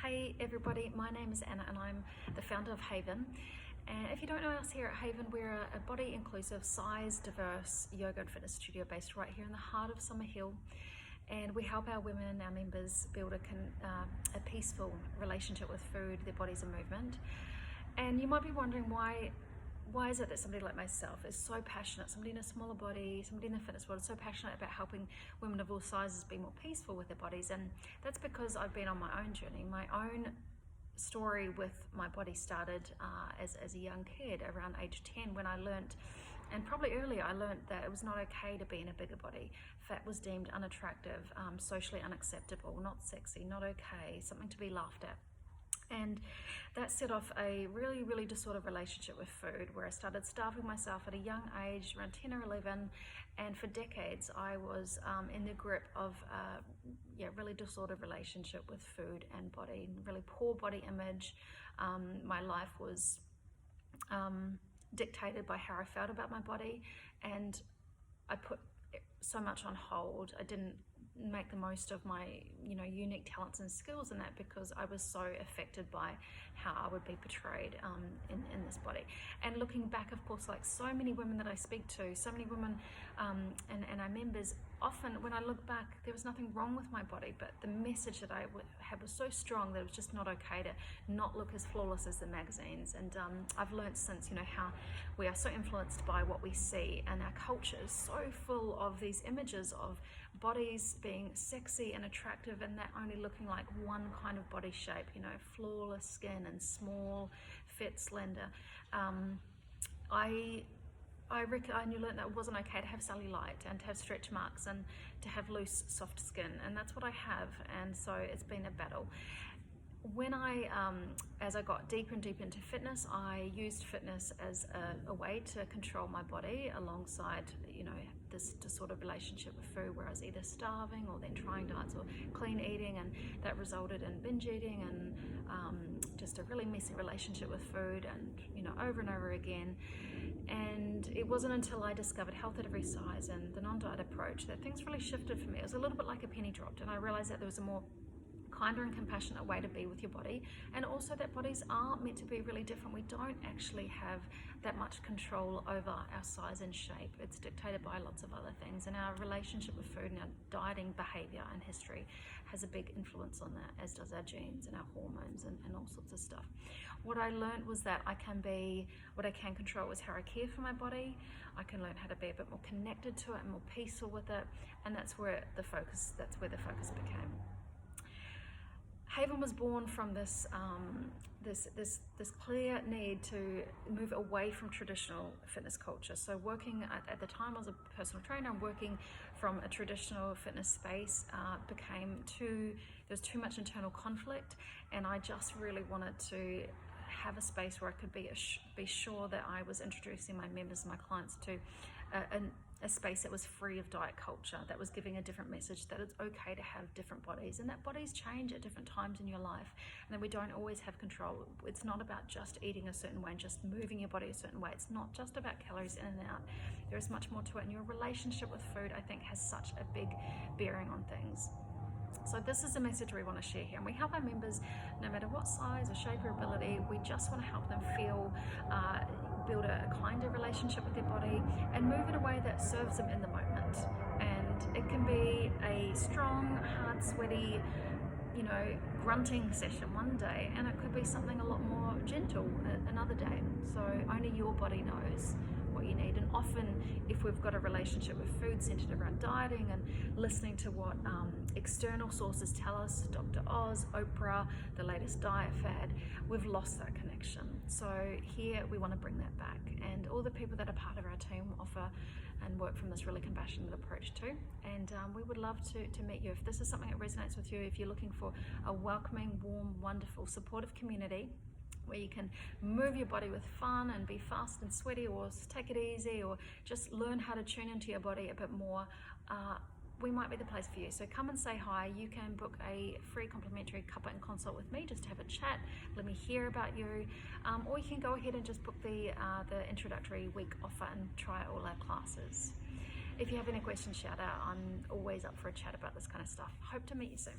Hey everybody, my name is Anna and I'm the founder of Haven. And if you don't know us here at Haven, we're a body inclusive, size diverse yoga and fitness studio based right here in the heart of Summer Hill. And we help our women, our members, build a peaceful relationship with food, their bodies and movement. And you might be wondering why is it that somebody like myself is so passionate, somebody in a smaller body, somebody in the fitness world is so passionate about helping women of all sizes be more peaceful with their bodies? And that's because I've been on my own journey. My own story with my body started as a young kid, around age 10, when I learnt, and probably earlier, I learnt that it was not okay to be in a bigger body. Fat was deemed unattractive, socially unacceptable, not sexy, not okay, something to be laughed at. And that set off a really disordered relationship with food, where I started starving myself at a young age, around 10 or 11, and for decades I was in the grip of really disordered relationship with food and body, really poor body image. My life was dictated by how I felt about my body, and I put so much on hold. I didn't make the most of my unique talents and skills in that, because I was so affected by how I would be portrayed in this body. And looking back, of course, like so many women that I speak to, so many women and our members, often when I look back, there was nothing wrong with my body, but the message that I had was so strong that it was just not okay to not look as flawless as the magazines. And I've learned since, how we are so influenced by what we see, and our culture is so full of these images of bodies being sexy and attractive, and that only looking like one kind of body shape, flawless skin and small, fit, slender. I learned that it wasn't okay to have cellulite and to have stretch marks and to have loose, soft skin, and that's what I have. And so it's been a battle. When as I got deeper and deeper into fitness, I used fitness as a way to control my body, alongside, this disordered relationship with food, where I was either starving or then trying diets or clean eating, and that resulted in binge eating and just a really messy relationship with food, and over and over again. And it wasn't until I discovered Health at Every Size and the non-diet approach that things really shifted for me. It was a little bit like a penny dropped, and I realized that there was a more kinder and compassionate way to be with your body, and also that bodies are meant to be really different. We don't actually have that much control over our size and shape. It's dictated by lots of other things, and our relationship with food and our dieting behavior and history has a big influence on that, as does our genes and our hormones and all sorts of stuff. What I learned was that what I can control is how I care for my body. I can learn how to be a bit more connected to it and more peaceful with it, and that's where the focus became. Haven was born from this clear need to move away from traditional fitness culture. So working at the time, I was a personal trainer, and working from a traditional fitness space there was too much internal conflict, and I just really wanted to have a space where I could be sure that I was introducing my members and my clients to a space that was free of diet culture, that was giving a different message, that it's okay to have different bodies, and that bodies change at different times in your life, and that we don't always have control. It's not about just eating a certain way and just moving your body a certain way. It's not just about calories in and out. There is much more to it, and your relationship with food, I think, has such a big bearing on things. So this is the message we want to share here, and we help our members no matter what size or shape or ability. We just want to help them build a kinder relationship with their body, and move in a way that serves them in the moment. And it can be a strong, hard, sweaty, grunting session one day, and it could be something a lot more gentle another day. So only your body knows what you need. And often, if we've got a relationship with food centered around dieting and listening to what external sources tell us, Dr. Oz, Oprah, the latest diet fad, we've lost that connection. So here we want to bring that back, and all the people that are part of our team offer and work from this really compassionate approach too. And we would love to meet you. If this is something that resonates with you, if you're looking for a welcoming, warm, wonderful, supportive community where you can move your body with fun and be fast and sweaty, or take it easy, or just learn how to tune into your body a bit more, we might be the place for you. So come and say hi. You can book a free complimentary cuppa and consult with me, just to have a chat, let me hear about you, or you can go ahead and just book the introductory week offer and try all our classes. If you have any questions, shout out. I'm always up for a chat about this kind of stuff. Hope to meet you soon.